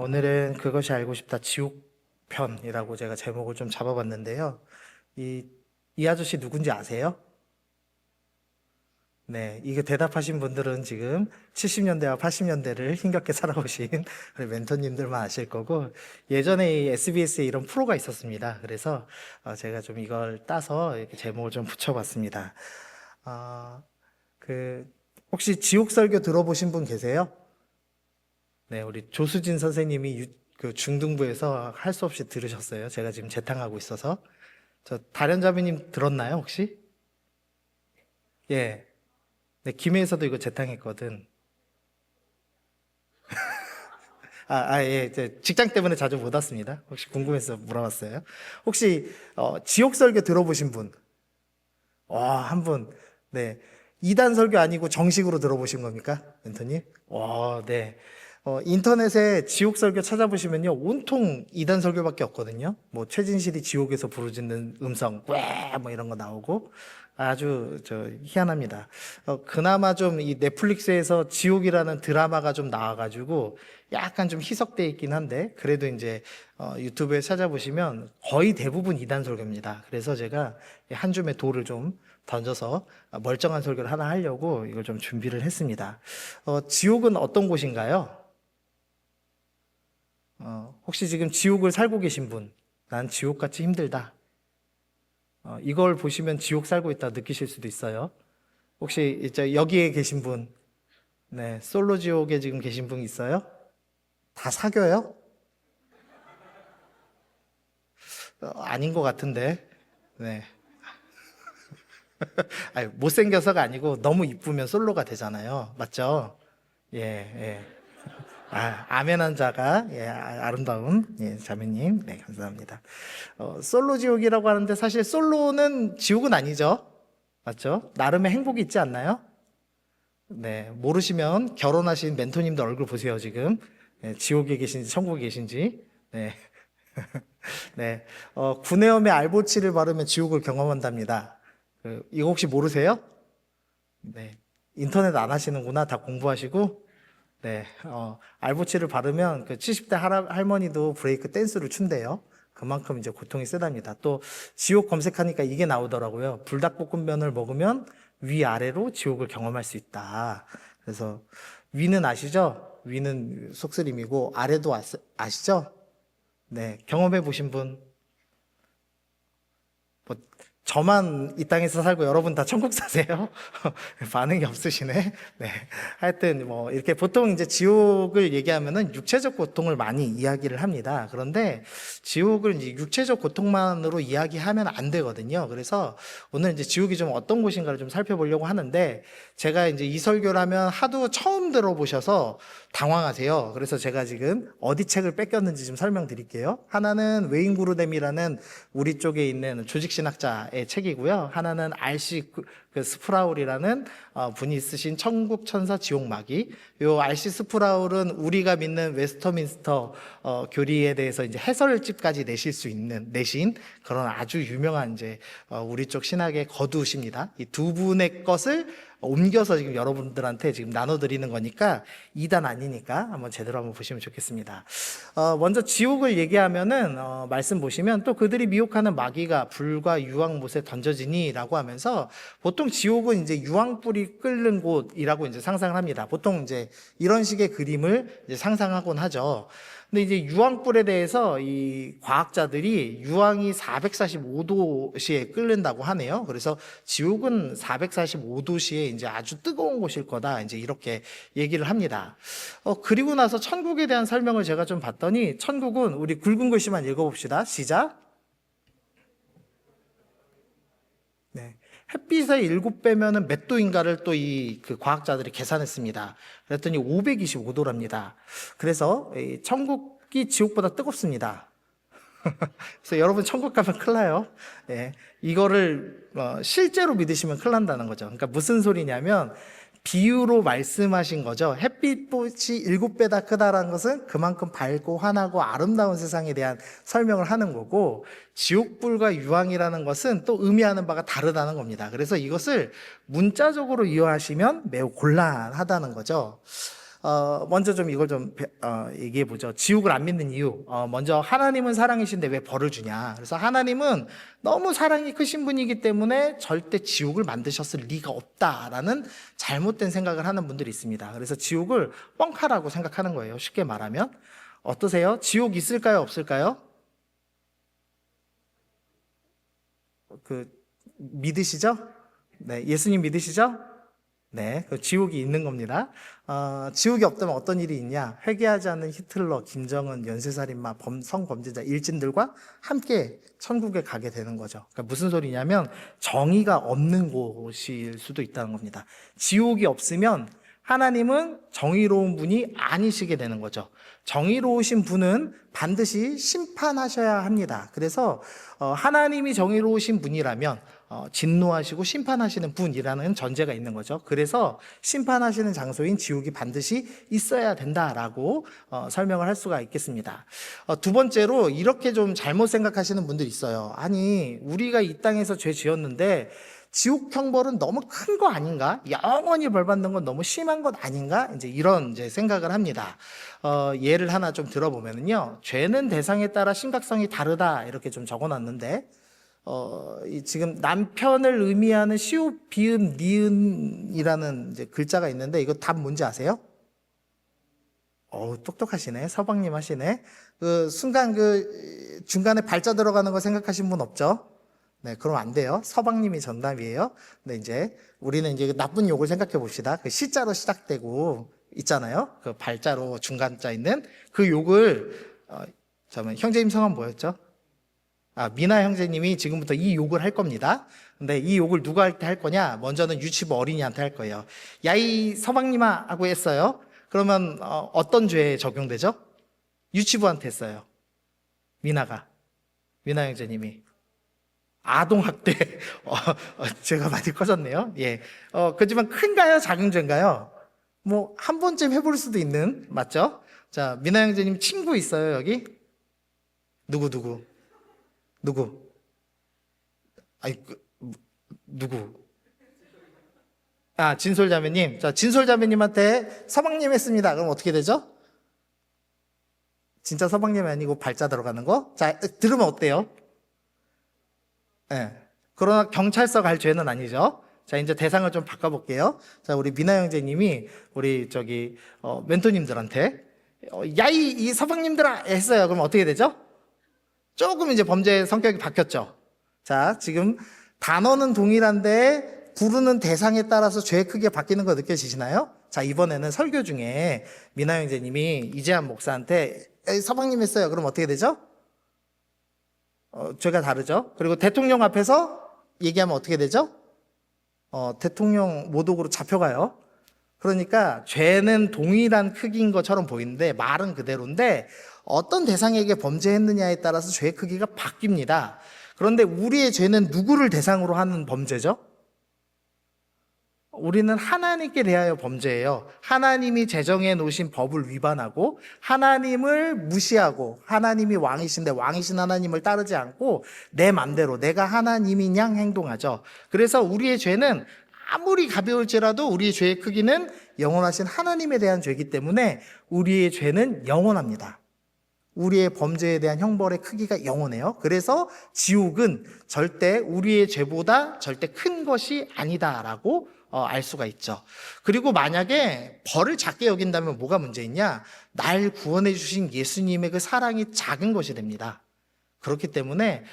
오늘은 그것이 알고 싶다 지옥편이라고 제가 제목을 좀 잡아봤는데요. 이 아저씨 누군지 아세요? 네, 이거 대답하신 분들은 지금 70년대와 80년대를 힘겹게 살아오신 우리 멘토님들만 아실 거고, 예전에 이 SBS에 이런 프로가 있었습니다. 그래서 제가 좀 이걸 따서 이렇게 제목을 좀 붙여봤습니다. 아, 그, 혹시 지옥설교 들어보신 분 계세요? 네, 우리 조수진 선생님이 그 중등부에서 할 수 없이 들으셨어요. 제가 지금 재탕하고 있어서. 저 다련자매님 들었나요, 혹시? 예. 네, 김해에서도 이거 재탕했거든. 예. 이제 직장 때문에 자주 못 왔습니다. 혹시 궁금해서 물어봤어요. 혹시 지옥 설교 들어보신 분? 와, 한 분. 네. 이단 설교 아니고 정식으로 들어보신 겁니까? 멘토님? 와, 네. 인터넷에 지옥 설교 찾아보시면요. 온통 이단 설교밖에 없거든요. 뭐, 최진실이 지옥에서 부르짖는 음성, 꽤, 뭐 이런 거 나오고. 아주, 희한합니다. 그나마 좀 이 넷플릭스에서 지옥이라는 드라마가 좀 나와가지고 약간 좀 희석돼 있긴 한데, 그래도 이제, 유튜브에 찾아보시면 거의 대부분 이단 설교입니다. 그래서 제가 한 줌의 돌을 좀 던져서 멀쩡한 설교를 하나 하려고 이걸 좀 준비를 했습니다. 지옥은 어떤 곳인가요? 혹시 지금 지옥을 살고 계신 분, 난 지옥같이 힘들다. 이걸 보시면 지옥 살고 있다 느끼실 수도 있어요. 혹시 이제 여기에 계신 분, 네, 솔로 지옥에 지금 계신 분 있어요? 다 사겨요? 아닌 것 같은데, 네. 아니, 못생겨서가 아니고 너무 이쁘면 솔로가 되잖아요. 맞죠? 예, 예. 아멘한 자가, 예, 아름다운, 예, 자매님. 네, 감사합니다. 솔로 지옥이라고 하는데 사실 솔로는 지옥은 아니죠. 맞죠? 나름의 행복이 있지 않나요? 네, 모르시면 결혼하신 멘토님들 얼굴 보세요, 지금. 예, 지옥에 계신지 천국에 계신지. 네, 네. 구내염에 알보치를 바르면 지옥을 경험한답니다. 이거 혹시 모르세요? 네. 인터넷 안 하시는구나. 다 공부하시고. 네, 알보치를 바르면 그 70대 할머니도 브레이크 댄스를 춘대요. 그만큼 이제 고통이 세답니다. 또 지옥 검색하니까 이게 나오더라고요. 불닭볶음면을 먹으면 위아래로 지옥을 경험할 수 있다. 그래서 위는 아시죠? 위는 속쓰림이고 아래도 아시죠? 네, 경험해 보신 분, 뭐 저만 이 땅에서 살고 여러분 다 천국 사세요? 반응이 없으시네. 네. 하여튼 뭐 이렇게 보통 이제 지옥을 얘기하면은 육체적 고통을 많이 이야기를 합니다. 그런데 지옥을 이제 육체적 고통만으로 이야기하면 안 되거든요. 그래서 오늘 이제 지옥이 좀 어떤 곳인가를 좀 살펴보려고 하는데, 제가 이제 이 설교를 하면 하도 처음 들어보셔서 당황하세요. 그래서 제가 지금 어디 책을 뺏겼는지 좀 설명드릴게요. 하나는 웨인 구르뎀이라는 우리 쪽에 있는 조직신학자의 책이고요. 하나는 RC 스프라울이라는 분이 쓰신 천국 천사 지옥 마귀. 요 RC 스프라울은 우리가 믿는 웨스터민스터 교리에 대해서 이제 해설집까지 내신 그런 아주 유명한 이제 우리 쪽 신학의 거두십니다. 이 두 분의 것을 옮겨서 지금 여러분들한테 지금 나눠드리는 거니까 이단 아니니까 한번 제대로 한번 보시면 좋겠습니다. 먼저 지옥을 얘기하면은 말씀 보시면 또 그들이 미혹하는 마귀가 불과 유황못에 던져지니라고 하면서 보통 지옥은 이제 유황불이 끓는 곳이라고 이제 상상을 합니다. 보통 이제 이런 식의 그림을 이제 상상하곤 하죠. 근데 이제 유황불에 대해서 이 과학자들이 유황이 445도씨에 끓는다고 하네요. 그래서 지옥은 445도씨에 이제 아주 뜨거운 곳일 거다. 이제 이렇게 얘기를 합니다. 그리고 나서 천국에 대한 설명을 제가 좀 봤더니, 천국은 우리 굵은 글씨만 읽어봅시다. 시작. 네. 햇빛의 7배면은 몇 도인가를 또 그 과학자들이 계산했습니다. 그랬더니 525도랍니다. 그래서 이 천국이 지옥보다 뜨겁습니다. 그래서 여러분 천국 가면 큰일 나요. 예. 이거를 실제로 믿으시면 큰일 난다는 거죠. 그러니까 무슨 소리냐면 비유로 말씀하신 거죠. 햇빛이 7배다 크다라는 것은 그만큼 밝고 환하고 아름다운 세상에 대한 설명을 하는 거고, 지옥불과 유황이라는 것은 또 의미하는 바가 다르다는 겁니다. 그래서 이것을 문자적으로 이해하시면 매우 곤란하다는 거죠. 먼저 좀 이걸 좀 얘기해 보죠. 지옥을 안 믿는 이유. 먼저 하나님은 사랑이신데 왜 벌을 주냐. 그래서 하나님은 너무 사랑이 크신 분이기 때문에 절대 지옥을 만드셨을 리가 없다라는 잘못된 생각을 하는 분들이 있습니다. 그래서 지옥을 뻥카라고 생각하는 거예요. 쉽게 말하면. 어떠세요? 지옥 있을까요? 없을까요? 믿으시죠? 네, 예수님 믿으시죠? 네, 그 지옥이 있는 겁니다. 지옥이 없다면 어떤 일이 있냐? 회개하지 않는 히틀러, 김정은, 연쇄살인마, 성범죄자, 일진들과 함께 천국에 가게 되는 거죠. 그러니까 무슨 소리냐면 정의가 없는 곳일 수도 있다는 겁니다. 지옥이 없으면 하나님은 정의로운 분이 아니시게 되는 거죠. 정의로우신 분은 반드시 심판하셔야 합니다. 그래서 하나님이 정의로우신 분이라면 진노하시고 심판하시는 분이라는 전제가 있는 거죠. 그래서 심판하시는 장소인 지옥이 반드시 있어야 된다라고 설명을 할 수가 있겠습니다. 두 번째로 이렇게 좀 잘못 생각하시는 분들이 있어요. 아니, 우리가 이 땅에서 죄 지었는데 지옥 형벌은 너무 큰 거 아닌가? 영원히 벌 받는 건 너무 심한 것 아닌가? 이제 이런 생각을 합니다. 예를 하나 좀 들어보면요. 죄는 대상에 따라 심각성이 다르다. 이렇게 좀 적어 놨는데, 지금 남편을 의미하는 시옷, 비읍, 니은이라는 글자가 있는데, 이거 답 뭔지 아세요? 똑똑하시네. 서방님 하시네. 순간 중간에 발자 들어가는 거 생각하신 분 없죠? 네, 그럼 안 돼요. 서방님이 정답이에요. 근데 이제 우리는 이제 나쁜 욕을 생각해 봅시다. 시자로 시작되고 있잖아요. 발자로 중간자 있는 그 욕을, 잠깐만, 형제님 성함 뭐였죠? 미나 형제님이 지금부터 이 욕을 할 겁니다. 근데 이 욕을 누가 할 거냐? 먼저는 유치부 어린이한테 할 거예요. 야, 이 서방님아 하고 했어요. 그러면 어떤 죄에 적용되죠? 유치부한테 했어요. 미나 형제님이. 아동학대. 제가 많이 커졌네요. 예. 그렇지만 큰가요? 작은 죄인가요? 뭐, 한 번쯤 해볼 수도 있는, 맞죠? 자, 미나 형제님 친구 있어요, 여기? 누구? 누구? 진솔자매님. 자, 진솔자매님한테 서방님 했습니다. 그럼 어떻게 되죠? 진짜 서방님이 아니고 발자 들어가는 거? 자, 들으면 어때요? 네. 그러나 경찰서 갈 죄는 아니죠. 자, 이제 대상을 좀 바꿔볼게요. 자, 우리 미나 형제님이 우리 멘토님들한테 야이 이 서방님들아 했어요. 그럼 어떻게 되죠? 조금 이제 범죄 성격이 바뀌었죠. 자, 지금 단어는 동일한데 부르는 대상에 따라서 죄의 크기가 바뀌는 거 느껴지시나요? 자, 이번에는 설교 중에 미나 형제님이 이재한 목사한테 서방님 했어요. 그럼 어떻게 되죠? 죄가 다르죠. 그리고 대통령 앞에서 얘기하면 어떻게 되죠? 대통령 모독으로 잡혀가요. 그러니까 죄는 동일한 크기인 것처럼 보이는데 말은 그대로인데 어떤 대상에게 범죄했느냐에 따라서 죄의 크기가 바뀝니다. 그런데 우리의 죄는 누구를 대상으로 하는 범죄죠? 우리는 하나님께 대하여 범죄해요. 하나님이 제정해 놓으신 법을 위반하고 하나님을 무시하고 하나님이 왕이신데 왕이신 하나님을 따르지 않고 내 맘대로 내가 하나님인 양 행동하죠. 그래서 우리의 죄는 아무리 가벼울지라도 우리의 죄의 크기는 영원하신 하나님에 대한 죄이기 때문에 우리의 죄는 영원합니다. 우리의 범죄에 대한 형벌의 크기가 영원해요. 그래서 지옥은 절대 우리의 죄보다 절대 큰 것이 아니다라고 알 수가 있죠. 그리고 만약에 벌을 작게 여긴다면 뭐가 문제있냐? 날 구원해 주신 예수님의 그 사랑이 작은 것이 됩니다. 그렇기 때문에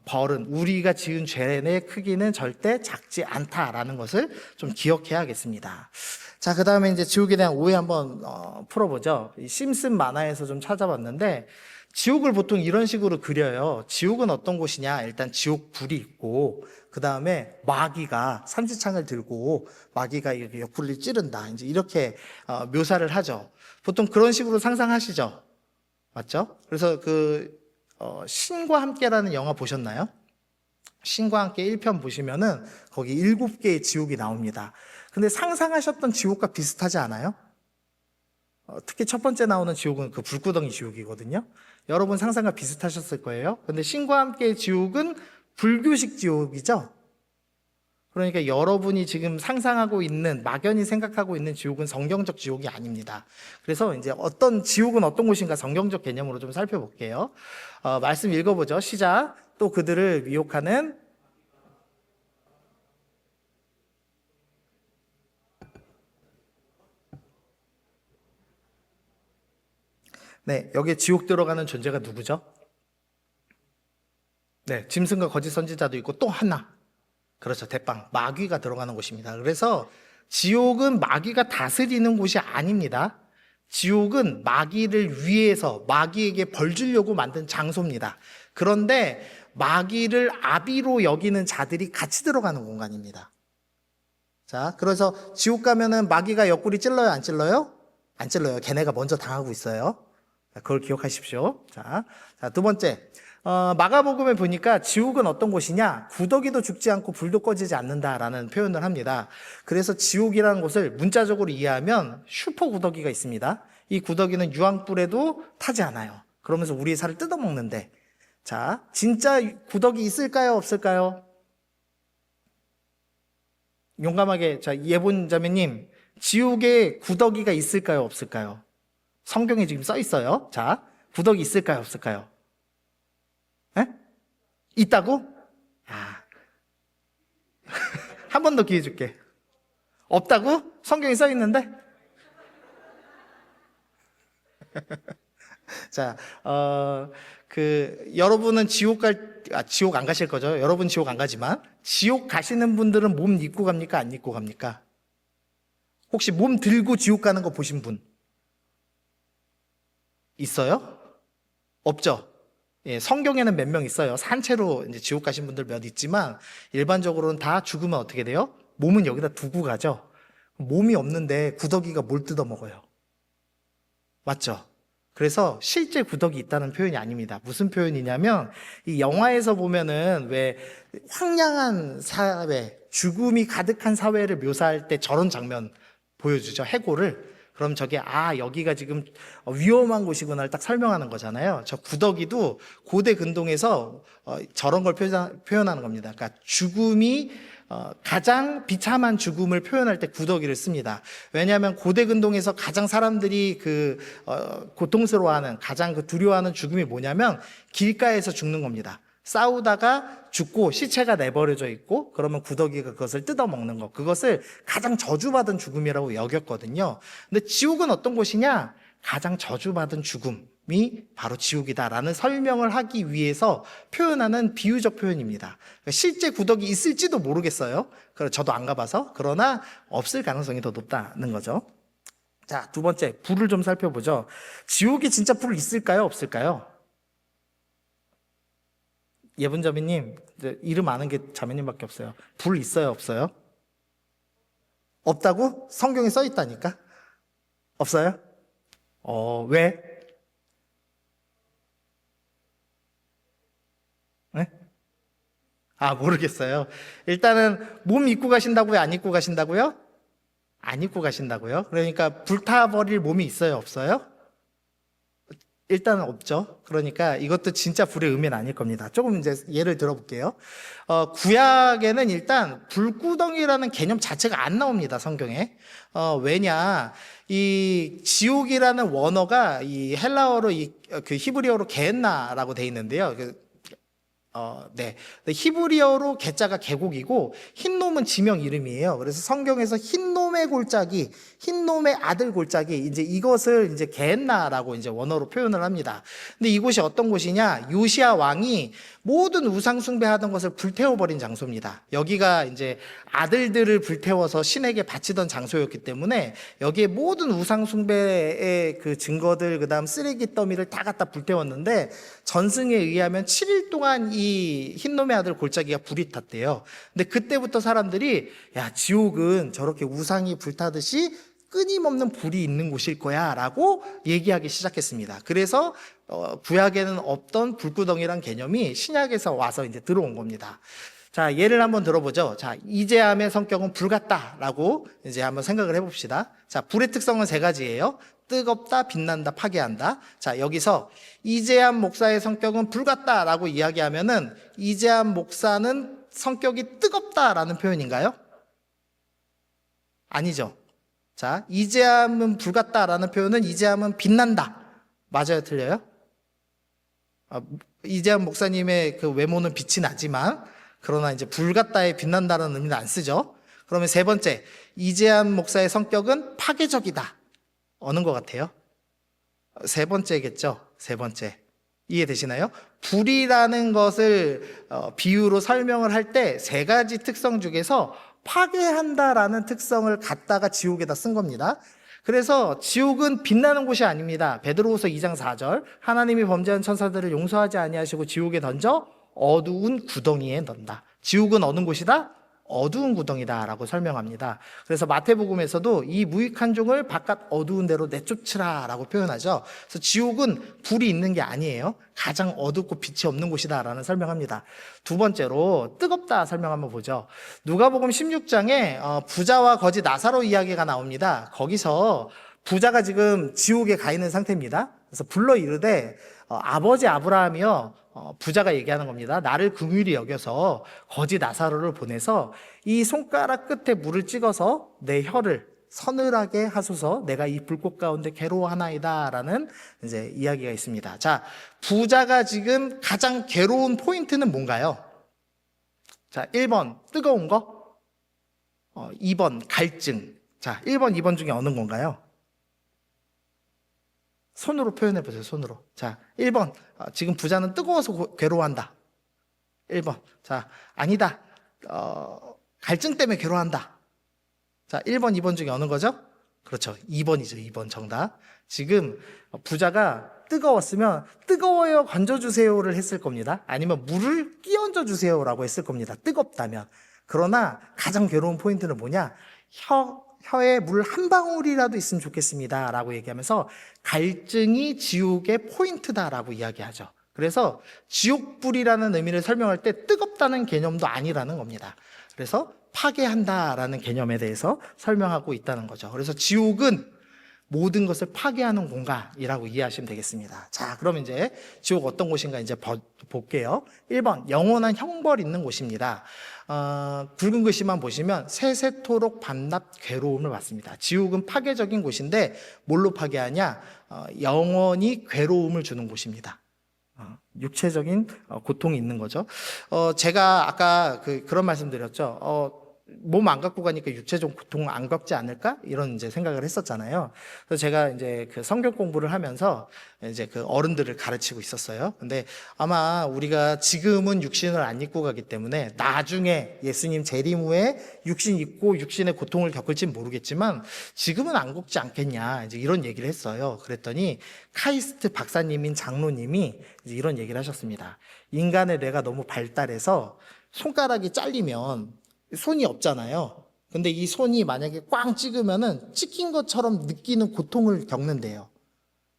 벌은 우리가 지은 죄의 크기는 절대 작지 않다라는 것을 좀 기억해야겠습니다. 자, 그 다음에 이제 지옥에 대한 오해 한번 풀어보죠. 이 심슨 만화에서 좀 찾아봤는데 지옥을 보통 이런 식으로 그려요. 지옥은 어떤 곳이냐? 일단 지옥 불이 있고 그 다음에 마귀가 산지창을 들고 마귀가 이렇게 옆구리를 찌른다. 이제 이렇게 묘사를 하죠. 보통 그런 식으로 상상하시죠? 맞죠? 그래서 신과 함께라는 영화 보셨나요? 신과 함께 1편 보시면은 거기 7개의 지옥이 나옵니다. 근데 상상하셨던 지옥과 비슷하지 않아요? 특히 첫 번째 나오는 지옥은 그 불구덩이 지옥이거든요. 여러분 상상과 비슷하셨을 거예요. 근데 신과 함께의 지옥은 불교식 지옥이죠. 그러니까 여러분이 지금 상상하고 있는, 막연히 생각하고 있는 지옥은 성경적 지옥이 아닙니다. 그래서 이제 어떤 지옥은 어떤 곳인가 성경적 개념으로 좀 살펴볼게요. 말씀 읽어보죠. 시작. 또 그들을 미혹하는, 네, 여기에 지옥 들어가는 존재가 누구죠? 네, 짐승과 거짓 선지자도 있고 또 하나. 그렇죠. 대빵. 마귀가 들어가는 곳입니다. 그래서 지옥은 마귀가 다스리는 곳이 아닙니다. 지옥은 마귀를 위해서 마귀에게 벌 주려고 만든 장소입니다. 그런데 마귀를 아비로 여기는 자들이 같이 들어가는 공간입니다. 자, 그래서 지옥 가면은 마귀가 옆구리 찔러요, 안 찔러요? 안 찔러요. 걔네가 먼저 당하고 있어요. 그걸 기억하십시오. 자, 두 번째. 마가복음에 보니까 지옥은 어떤 곳이냐? 구더기도 죽지 않고 불도 꺼지지 않는다라는 표현을 합니다. 그래서 지옥이라는 곳을 문자적으로 이해하면 슈퍼 구더기가 있습니다. 이 구더기는 유황불에도 타지 않아요. 그러면서 우리의 살을 뜯어먹는데, 자, 진짜 구더기 있을까요? 없을까요? 용감하게, 자, 예본 자매님, 지옥에 구더기가 있을까요? 없을까요? 성경에 지금 써 있어요. 자, 구더기 있을까요? 없을까요? 에? 있다고? 아. 한 번 더 기회 줄게. 없다고? 성경에 써 있는데? 자, 여러분은 지옥 안 가실 거죠? 여러분 지옥 안 가지만, 지옥 가시는 분들은 몸 입고 갑니까? 안 입고 갑니까? 혹시 몸 들고 지옥 가는 거 보신 분? 있어요? 없죠? 예, 성경에는 몇 명 있어요. 산채로 이제 지옥 가신 분들 몇 있지만, 일반적으로는 다 죽으면 어떻게 돼요? 몸은 여기다 두고 가죠? 몸이 없는데 구더기가 뭘 뜯어먹어요? 맞죠? 그래서 실제 구더기 있다는 표현이 아닙니다. 무슨 표현이냐면, 이 영화에서 보면은 왜 황량한 사회, 죽음이 가득한 사회를 묘사할 때 저런 장면 보여주죠. 해골을. 그럼 저게 여기가 지금 위험한 곳이구나를 딱 설명하는 거잖아요. 저 구더기도 고대 근동에서 저런 걸 표현하는 겁니다. 그러니까 죽음이 가장 비참한 죽음을 표현할 때 구더기를 씁니다. 왜냐하면 고대 근동에서 가장 사람들이 고통스러워하는, 가장 두려워하는 죽음이 뭐냐면 길가에서 죽는 겁니다. 싸우다가 죽고 시체가 내버려져 있고, 그러면 구더기가 그것을 뜯어먹는 것, 그것을 가장 저주받은 죽음이라고 여겼거든요. 근데 지옥은 어떤 곳이냐? 가장 저주받은 죽음이 바로 지옥이다라는 설명을 하기 위해서 표현하는 비유적 표현입니다. 그러니까 실제 구더기 있을지도 모르겠어요. 저도 안 가봐서. 그러나 없을 가능성이 더 높다는 거죠. 자, 두 번째, 불을 좀 살펴보죠. 지옥에 진짜 불 있을까요? 없을까요? 예분 자매님, 이름 아는 게 자매님밖에 없어요. 불 있어요, 없어요? 없다고? 성경에 써 있다니까? 없어요? 왜? 네? 모르겠어요. 일단은 몸 입고 가신다고요? 안 입고 가신다고요? 안 입고 가신다고요? 그러니까 불타버릴 몸이 있어요, 없어요? 일단은 없죠. 그러니까 이것도 진짜 불의 의미는 아닐 겁니다. 조금 이제 예를 들어볼게요. 구약에는 일단 불구덩이라는 개념 자체가 안 나옵니다, 성경에. 왜냐, 이 지옥이라는 원어가 이 헬라어로 그 히브리어로 게헨나라고 돼 있는데요. 네. 히브리어로 게자가 계곡이고, 흰놈은 지명 이름이에요. 그래서 성경에서 흰놈의 골짜기, 흰놈의 아들 골짜기, 이제 이것을 이제 게헨나라고 이제 원어로 표현을 합니다. 근데 이곳이 어떤 곳이냐? 요시야 왕이 모든 우상숭배하던 것을 불태워버린 장소입니다. 여기가 이제 아들들을 불태워서 신에게 바치던 장소였기 때문에 여기에 모든 우상숭배의 그 증거들, 그 다음 쓰레기 더미를 다 갖다 불태웠는데, 전승에 의하면 7일 동안 이 흰놈의 아들 골짜기가 불이 탔대요. 근데 그때부터 사람들이, 야, 지옥은 저렇게 우상이 불타듯이 끊임없는 불이 있는 곳일 거야 라고 얘기하기 시작했습니다. 그래서 구약에는 없던 불구덩이란 개념이 신약에서 와서 이제 들어온 겁니다. 자, 예를 한번 들어보죠. 자, 이재함의 성격은 불 같다라고 이제 한번 생각을 해봅시다. 자, 불의 특성은 세 가지예요. 뜨겁다, 빛난다, 파괴한다. 자, 여기서 이재함 목사의 성격은 불 같다라고 이야기하면은, 이재함 목사는 성격이 뜨겁다라는 표현인가요? 아니죠. 자, 이재함은 불같다라는 표현은 이재함은 빛난다. 맞아요, 틀려요? 이재함 목사님의 그 외모는 빛이 나지만, 그러나 이제 불같다에 빛난다는 의미는 안 쓰죠. 그러면 세 번째, 이재함 목사의 성격은 파괴적이다. 어느 것 같아요? 세 번째겠죠. 세 번째. 이해되시나요? 불이라는 것을 비유로 설명을 할 때 세 가지 특성 중에서 파괴한다라는 특성을 갖다가 지옥에다 쓴 겁니다. 그래서 지옥은 빛나는 곳이 아닙니다. 베드로후서 2장 4절, 하나님이 범죄한 천사들을 용서하지 아니하시고 지옥에 던져 어두운 구덩이에 넣는다. 지옥은 어느 곳이다? 어두운 구덩이다 라고 설명합니다. 그래서 마태복음에서도 이 무익한 종을 바깥 어두운 데로 내쫓으라 라고 표현하죠. 그래서 지옥은 불이 있는 게 아니에요. 가장 어둡고 빛이 없는 곳이다 라는 설명합니다. 두 번째로 뜨겁다 설명 한번 보죠. 누가복음 16장에 부자와 거지 나사로 이야기가 나옵니다. 거기서 부자가 지금 지옥에 가 있는 상태입니다. 그래서 불러 이르되 아버지 아브라함이여, 부자가 얘기하는 겁니다. 나를 긍휼히 여겨서 거지 나사로를 보내서 이 손가락 끝에 물을 찍어서 내 혀를 서늘하게 하소서, 내가 이 불꽃 가운데 괴로워하나이다 라는 이제 이야기가 있습니다. 자, 부자가 지금 가장 괴로운 포인트는 뭔가요? 자, 1번 뜨거운 거, 2번 갈증. 자, 1번, 2번 중에 어느 건가요? 손으로 표현해 보세요, 손으로. 자, 1번. 지금 부자는 뜨거워서 괴로워한다. 1번. 자, 아니다. 갈증 때문에 괴로워한다. 자, 1번, 2번 중에 어느 거죠? 그렇죠. 2번이죠, 2번 정답. 지금 부자가 뜨거웠으면 뜨거워요 건져주세요를 했을 겁니다. 아니면 물을 끼얹어 주세요라고 했을 겁니다. 뜨겁다면. 그러나 가장 괴로운 포인트는 뭐냐? 혀에 물 한 방울이라도 있으면 좋겠습니다 라고 얘기하면서 갈증이 지옥의 포인트다라고 이야기하죠. 그래서 지옥불이라는 의미를 설명할 때 뜨겁다는 개념도 아니라는 겁니다. 그래서 파괴한다라는 개념에 대해서 설명하고 있다는 거죠. 그래서 지옥은 모든 것을 파괴하는 공간이라고 이해하시면 되겠습니다. 자, 그럼 이제 지옥 어떤 곳인가 이제 볼게요. 1번, 영원한 형벌 있는 곳입니다. 붉은 글씨만 보시면 세세토록 밤낮 괴로움을 받습니다. 지옥은 파괴적인 곳인데 뭘로 파괴하냐? 영원히 괴로움을 주는 곳입니다. 육체적인 고통이 있는 거죠. 제가 아까 그런 말씀 드렸죠. 몸 안 갖고 가니까 육체적 고통 안 겪지 않을까? 이런 이제 생각을 했었잖아요. 그래서 제가 이제 그 성경 공부를 하면서 이제 그 어른들을 가르치고 있었어요. 근데 아마 우리가 지금은 육신을 안 입고 가기 때문에 나중에 예수님 재림 후에 육신 입고 육신의 고통을 겪을진 모르겠지만 지금은 안 겪지 않겠냐. 이제 이런 얘기를 했어요. 그랬더니 카이스트 박사님인 장로님이 이제 이런 얘기를 하셨습니다. 인간의 뇌가 너무 발달해서 손가락이 잘리면 손이 없잖아요. 근데 이 손이 만약에 꽝 찍으면은 찍힌 것처럼 느끼는 고통을 겪는데요.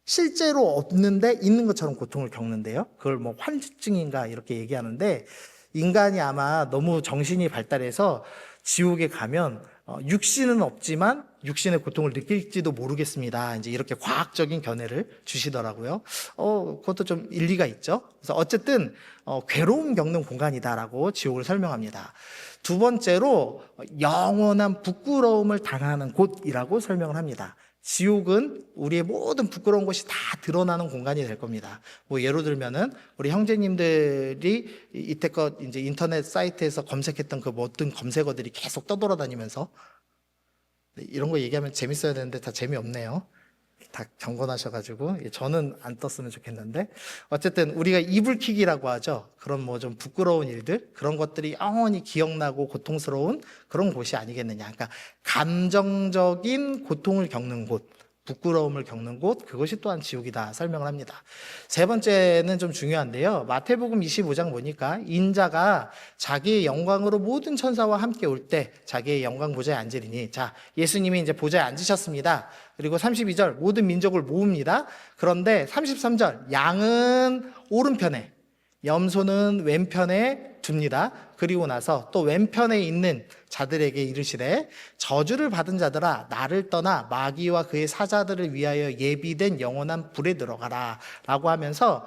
실제로 없는데 있는 것처럼 고통을 겪는데요. 그걸 뭐 환증인가 이렇게 얘기하는데 인간이 아마 너무 정신이 발달해서 지옥에 가면 육신은 없지만 육신의 고통을 느낄지도 모르겠습니다. 이제 이렇게 과학적인 견해를 주시더라고요. 그것도 좀 일리가 있죠. 그래서 어쨌든 괴로움 겪는 공간이다라고 지옥을 설명합니다. 두 번째로 영원한 부끄러움을 당하는 곳이라고 설명을 합니다. 지옥은 우리의 모든 부끄러운 것이 다 드러나는 공간이 될 겁니다. 뭐 예로 들면은 우리 형제님들이 이때껏 이제 인터넷 사이트에서 검색했던 그 모든 검색어들이 계속 떠돌아다니면서 이런 거 얘기하면 재밌어야 되는데 다 재미없네요. 다 경건하셔가지고 저는 안 떴으면 좋겠는데 어쨌든 우리가 이불킥이라고 하죠. 그런 뭐 좀 부끄러운 일들 그런 것들이 영원히 기억나고 고통스러운 그런 곳이 아니겠느냐. 그러니까 감정적인 고통을 겪는 곳, 부끄러움을 겪는 곳, 그것이 또한 지옥이다 설명을 합니다. 세 번째는 좀 중요한데요. 마태복음 25장 보니까 인자가 자기의 영광으로 모든 천사와 함께 올 때 자기의 영광 보좌에 앉으리니, 자, 예수님이 이제 보좌에 앉으셨습니다. 그리고 32절 모든 민족을 모읍니다. 그런데 33절 양은 오른편에 염소는 왼편에 둡니다. 그리고 나서 또 왼편에 있는 자들에게 이르시되 저주를 받은 자들아 나를 떠나 마귀와 그의 사자들을 위하여 예비된 영원한 불에 들어가라 라고 하면서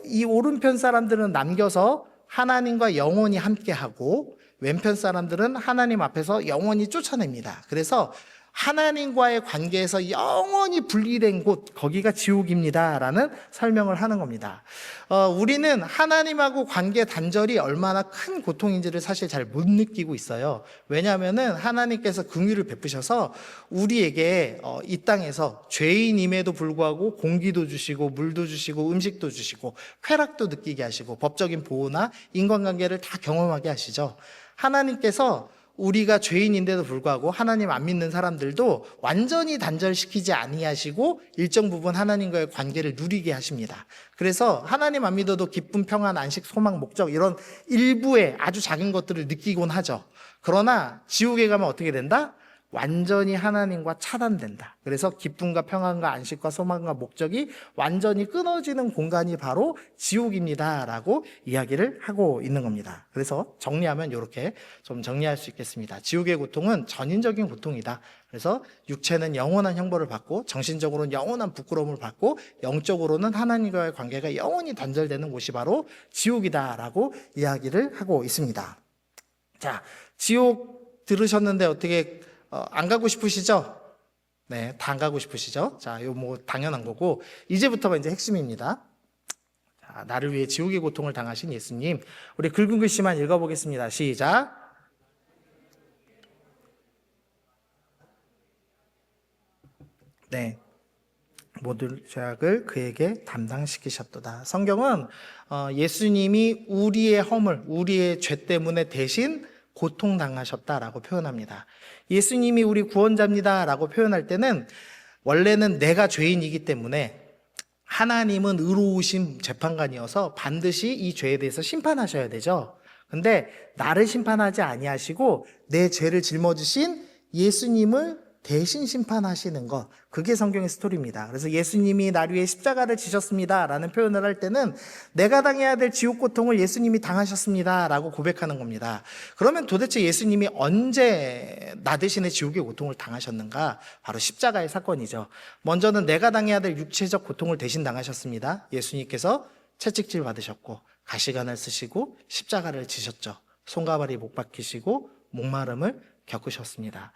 이 오른편 사람들은 남겨서 하나님과 영원히 함께하고 왼편 사람들은 하나님 앞에서 영원히 쫓아냅니다. 그래서 하나님과의 관계에서 영원히 분리된 곳, 거기가 지옥입니다 라는 설명을 하는 겁니다. 우리는 하나님하고 관계 단절이 얼마나 큰 고통인지를 사실 잘 못 느끼고 있어요. 왜냐하면 하나님께서 긍휼을 베푸셔서 우리에게 이 땅에서 죄인임에도 불구하고 공기도 주시고 물도 주시고 음식도 주시고 쾌락도 느끼게 하시고 법적인 보호나 인간관계를 다 경험하게 하시죠. 하나님께서 우리가 죄인인데도 불구하고 하나님 안 믿는 사람들도 완전히 단절시키지 아니하시고 일정 부분 하나님과의 관계를 누리게 하십니다. 그래서 하나님 안 믿어도 기쁨, 평안, 안식, 소망, 목적 이런 일부의 아주 작은 것들을 느끼곤 하죠. 그러나 지옥에 가면 어떻게 된다? 완전히 하나님과 차단된다. 그래서 기쁨과 평안과 안식과 소망과 목적이 완전히 끊어지는 공간이 바로 지옥입니다 라고 이야기를 하고 있는 겁니다. 그래서 정리하면 이렇게 좀 정리할 수 있겠습니다. 지옥의 고통은 전인적인 고통이다. 그래서 육체는 영원한 형벌을 받고 정신적으로는 영원한 부끄러움을 받고 영적으로는 하나님과의 관계가 영원히 단절되는 곳이 바로 지옥이다 라고 이야기를 하고 있습니다. 자, 지옥 들으셨는데 어떻게 안 가고 싶으시죠? 네, 다 안 가고 싶으시죠? 자, 이거 뭐 당연한 거고 이제부터가 이제 핵심입니다. 자, 나를 위해 지옥의 고통을 당하신 예수님, 우리 굵은 글씨만 읽어보겠습니다. 시작. 네, 모든 죄악을 그에게 담당시키셨도다. 성경은 예수님이 우리의 허물, 우리의 죄 때문에 대신 고통당하셨다라고 표현합니다. 예수님이 우리 구원자입니다라고 표현할 때는 원래는 내가 죄인이기 때문에 하나님은 의로우신 재판관이어서 반드시 이 죄에 대해서 심판하셔야 되죠. 근데 나를 심판하지 아니하시고 내 죄를 짊어지신 예수님을 대신 심판하시는 것, 그게 성경의 스토리입니다. 그래서 예수님이 나를 위해 십자가를 지셨습니다 라는 표현을 할 때는 내가 당해야 될 지옥 고통을 예수님이 당하셨습니다 라고 고백하는 겁니다. 그러면 도대체 예수님이 언제 나 대신에 지옥의 고통을 당하셨는가? 바로 십자가의 사건이죠. 먼저는 내가 당해야 될 육체적 고통을 대신 당하셨습니다. 예수님께서 채찍질 받으셨고 가시관을 쓰시고 십자가를 지셨죠. 손가발이 못 박히시고 목마름을 겪으셨습니다.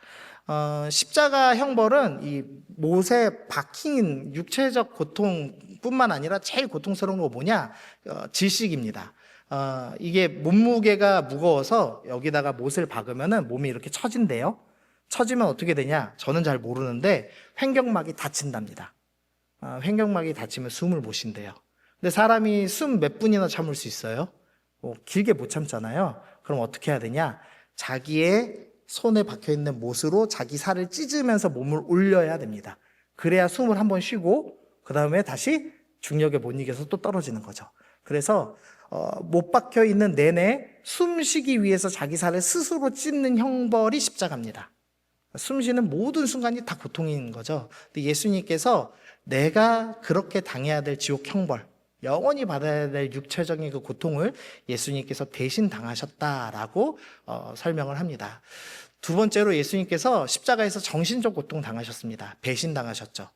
십자가 형벌은 이 못에 박힌 육체적 고통뿐만 아니라 제일 고통스러운 거 뭐냐? 질식입니다. 이게 몸무게가 무거워서 여기다가 못을 박으면은 몸이 이렇게 처진대요. 처지면 어떻게 되냐? 저는 잘 모르는데 횡격막이 다친답니다. 횡격막이 다치면 숨을 못 쉰대요. 근데 사람이 숨 몇 분이나 참을 수 있어요? 길게 못 참잖아요. 그럼 어떻게 해야 되냐? 자기의 손에 박혀있는 못으로 자기 살을 찢으면서 몸을 올려야 됩니다. 그래야 숨을 한번 쉬고 그 다음에 다시 중력에 못 이겨서 또 떨어지는 거죠. 그래서 못 박혀있는 내내 숨 쉬기 위해서 자기 살을 스스로 찢는 형벌이 십자가입니다. 숨 쉬는 모든 순간이 다 고통인 거죠. 근데 예수님께서 내가 그렇게 당해야 될 지옥 형벌, 영원히 받아야 될 육체적인 그 고통을 예수님께서 대신 당하셨다라고 설명을 합니다. 두 번째로 예수님께서 십자가에서 정신적 고통 당하셨습니다. 배신 당하셨죠.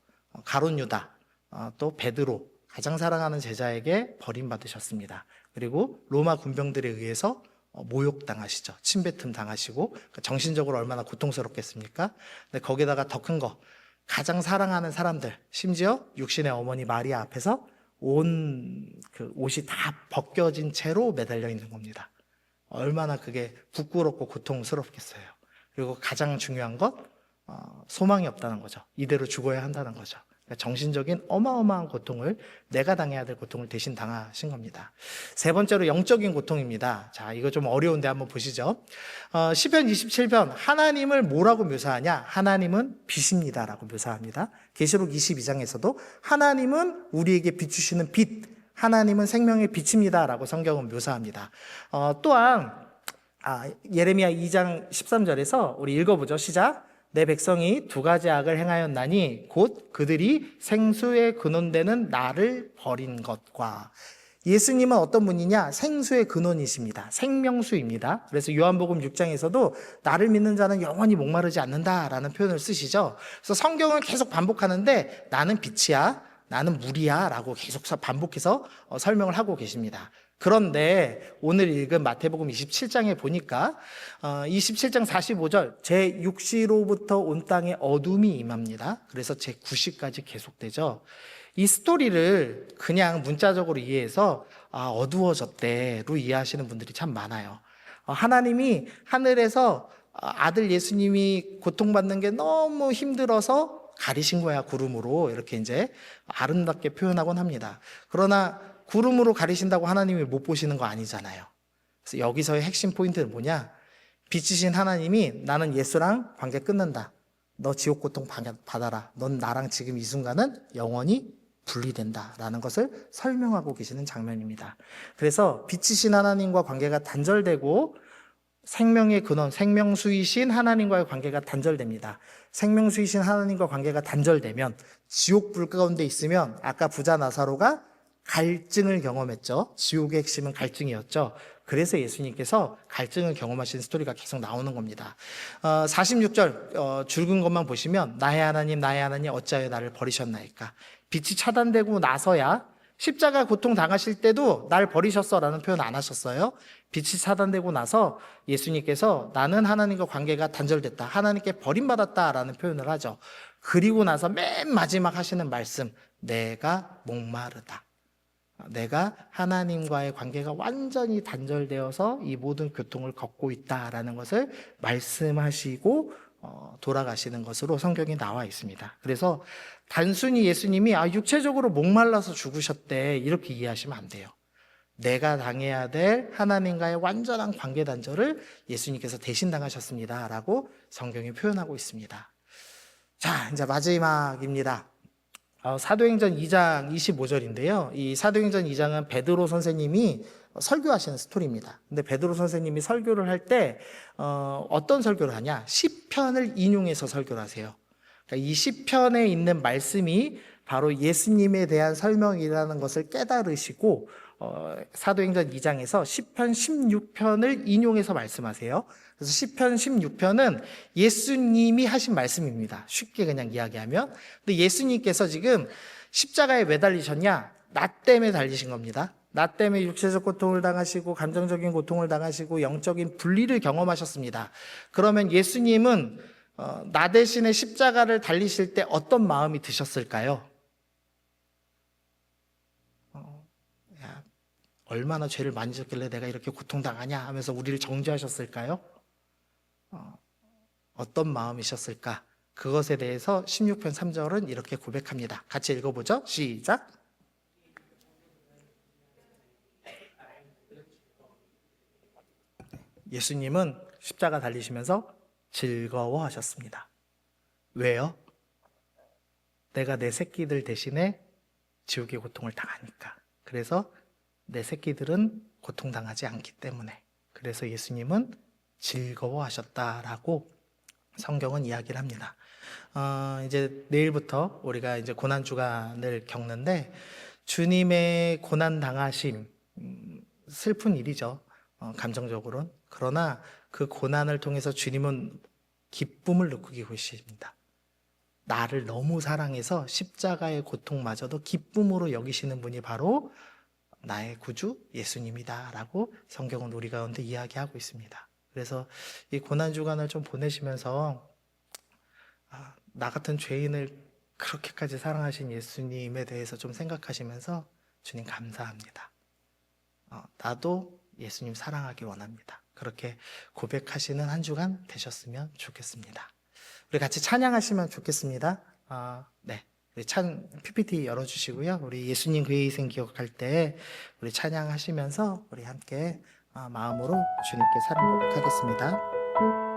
가룟 유다, 또 베드로, 가장 사랑하는 제자에게 버림받으셨습니다. 그리고 로마 군병들에 의해서 모욕당하시죠. 침뱉음 당하시고 정신적으로 얼마나 고통스럽겠습니까? 근데 거기다가 더 큰 거, 가장 사랑하는 사람들, 심지어 육신의 어머니 마리아 앞에서 온 그 옷이 다 벗겨진 채로 매달려 있는 겁니다. 얼마나 그게 부끄럽고 고통스럽겠어요. 그리고 가장 중요한 것, 소망이 없다는 거죠. 이대로 죽어야 한다는 거죠. 그러니까 정신적인 어마어마한 고통을, 내가 당해야 될 고통을 대신 당하신 겁니다. 세 번째로 영적인 고통입니다. 자, 이거 좀 어려운데 한번 보시죠. 시편 27편, 하나님을 뭐라고 묘사하냐? 하나님은 빛입니다 라고 묘사합니다. 계시록 22장에서도 하나님은 우리에게 비추시는 빛, 하나님은 생명의 빛입니다 라고 성경은 묘사합니다. 또한 예레미야 2장 13절에서 우리 읽어보죠. 시작. 내 백성이 두 가지 악을 행하였나니 곧 그들이 생수의 근원되는 나를 버린 것과. 예수님은 어떤 분이냐? 생수의 근원이십니다. 생명수입니다. 그래서 요한복음 6장에서도 나를 믿는 자는 영원히 목마르지 않는다라는 표현을 쓰시죠. 그래서 성경을 계속 반복하는데 나는 빛이야, 나는 무리야 라고 계속 반복해서 설명을 하고 계십니다. 그런데 오늘 읽은 마태복음 27장에 보니까 27장 45절 제6시로부터 온 땅에 어둠이 임합니다. 그래서 제9시까지 계속되죠. 이 스토리를 그냥 문자적으로 이해해서 어두워졌대로 이해하시는 분들이 참 많아요. 하나님이 하늘에서 아들 예수님이 고통받는 게 너무 힘들어서 가리신 거야, 구름으로. 이렇게 이제 아름답게 표현하곤 합니다. 그러나 구름으로 가리신다고 하나님이 못 보시는 거 아니잖아요. 그래서 여기서의 핵심 포인트는 뭐냐? 빛이신 하나님이 나는 예수랑 관계 끊는다. 너 지옥 고통 받아라. 넌 나랑 지금 이 순간은 영원히 분리된다라는 것을 설명하고 계시는 장면입니다. 그래서 빛이신 하나님과 관계가 단절되고 생명의 근원, 생명수이신 하나님과의 관계가 단절됩니다. 생명수이신 하나님과 관계가 단절되면 지옥불 가운데 있으면 아까 부자 나사로가 갈증을 경험했죠. 지옥의 핵심은 갈증이었죠. 그래서 예수님께서 갈증을 경험하신 스토리가 계속 나오는 겁니다. 46절 줄근 것만 보시면 나의 하나님 어찌하여 나를 버리셨나이까. 빛이 차단되고 나서야 십자가 고통 당하실 때도 날 버리셨어라는 표현 안 하셨어요. 빛이 차단되고 나서 예수님께서 나는 하나님과 관계가 단절됐다. 하나님께 버림받았다라는 표현을 하죠. 그리고 나서 맨 마지막 하시는 말씀, 내가 목마르다. 내가 하나님과의 관계가 완전히 단절되어서 이 모든 고통을 겪고 있다라는 것을 말씀하시고 돌아가시는 것으로 성경에 나와 있습니다. 그래서 단순히 예수님이 육체적으로 목말라서 죽으셨대 이렇게 이해하시면 안 돼요. 내가 당해야 될 하나님과의 완전한 관계 단절을 예수님께서 대신 당하셨습니다 라고 성경이 표현하고 있습니다. 자, 이제 마지막입니다. 사도행전 2장 25절인데요. 이 사도행전 2장은 베드로 선생님이 설교하시는 스토리입니다. 근데 베드로 선생님이 설교를 할 때 어떤 설교를 하냐? 시편을 인용해서 설교를 하세요. 그러니까 이 시편에 있는 말씀이 바로 예수님에 대한 설명이라는 것을 깨달으시고 사도행전 2장에서 시편 16편을 인용해서 말씀하세요. 그래서 시편 16편은 예수님이 하신 말씀입니다. 쉽게 그냥 이야기하면. 근데 예수님께서 지금 십자가에 왜 달리셨냐? 나 때문에 달리신 겁니다. 나 때문에 육체적 고통을 당하시고 감정적인 고통을 당하시고 영적인 분리를 경험하셨습니다. 그러면 예수님은 나 대신에 십자가를 달리실 때 어떤 마음이 드셨을까요? 야, 얼마나 죄를 많이 졌길래 내가 이렇게 고통당하냐 하면서 우리를 정죄하셨을까요? 어떤 마음이셨을까? 그것에 대해서 16편 3절은 이렇게 고백합니다. 같이 읽어보죠. 시작. 예수님은 십자가 달리시면서 즐거워하셨습니다. 왜요? 내가 내 새끼들 대신에 지옥의 고통을 당하니까. 그래서 내 새끼들은 고통당하지 않기 때문에. 그래서 예수님은 즐거워하셨다라고 성경은 이야기를 합니다. 이제 내일부터 우리가 이제 고난주간을 겪는데 주님의 고난 당하심, 슬픈 일이죠. 감정적으로는. 그러나 그 고난을 통해서 주님은 기쁨을 느끼고 계십니다. 나를 너무 사랑해서 십자가의 고통마저도 기쁨으로 여기시는 분이 바로 나의 구주 예수님이다라고 성경은 우리 가운데 이야기하고 있습니다. 그래서 이 고난주간을 좀 보내시면서 나 같은 죄인을 그렇게까지 사랑하신 예수님에 대해서 좀 생각하시면서 주님 감사합니다. 나도 예수님 사랑하기 원합니다. 그렇게 고백하시는 한 주간 되셨으면 좋겠습니다. 우리 같이 찬양하시면 좋겠습니다. 네, 우리 PPT 열어주시고요. 우리 예수님 그의 희생 기억할 때 우리 찬양하시면서 우리 함께 마음으로 주님께 사랑 고백하겠습니다.